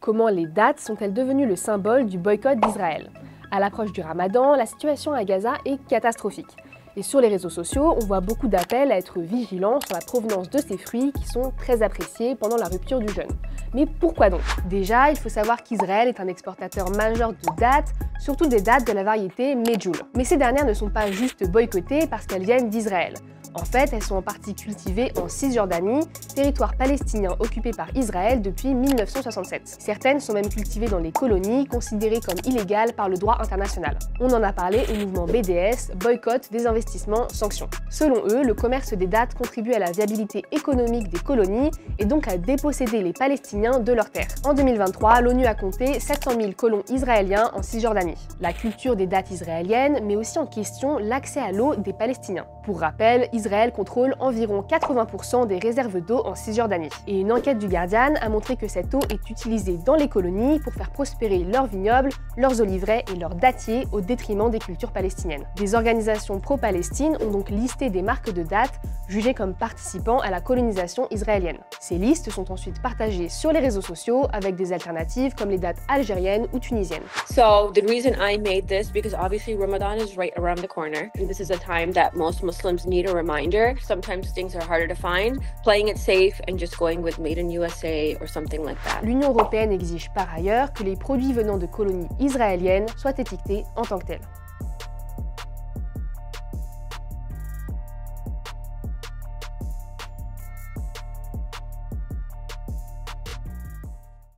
Comment les dates sont-elles devenues le symbole du boycott d'Israël? À l'approche du Ramadan, la situation à Gaza est catastrophique. Et sur les réseaux sociaux, on voit beaucoup d'appels à être vigilants sur la provenance de ces fruits qui sont très appréciés pendant la rupture du jeûne. Mais pourquoi donc? Déjà, il faut savoir qu'Israël est un exportateur majeur de dattes, surtout des dattes de la variété Medjool. Mais ces dernières ne sont pas juste boycottées parce qu'elles viennent d'Israël. En fait, elles sont en partie cultivées en Cisjordanie, territoire palestinien occupé par Israël depuis 1967. Certaines sont même cultivées dans les colonies, considérées comme illégales par le droit international. On en a parlé au mouvement BDS, boycott, désinvestissement, sanctions. Selon eux, le commerce des dattes contribue à la viabilité économique des colonies et donc à déposséder les Palestiniens de leurs terres. En 2023, l'ONU a compté 700 000 colons israéliens en Cisjordanie. La culture des dattes israéliennes met aussi en question l'accès à l'eau des Palestiniens. Pour rappel, Israël contrôle environ 80% des réserves d'eau en Cisjordanie. Et une enquête du Guardian a montré que cette eau est utilisée dans les colonies pour faire prospérer leurs vignobles, leurs oliveraies et leurs dattiers au détriment des cultures palestiniennes. Des organisations pro-Palestine ont donc listé des marques de dattes jugées comme participant à la colonisation israélienne. Ces listes sont ensuite partagées sur les réseaux sociaux avec des alternatives comme les dattes algériennes ou tunisiennes. So the reason I made this, because obviously Ramadan is right around the corner, and this is a time that most Muslims need a reminder. Sometimes things are harder to find. Playing it safe and just going with Made in USA or something like that. L'Union européenne exige par ailleurs que les produits venant de colonies israéliennes soient étiquetés en tant que tels.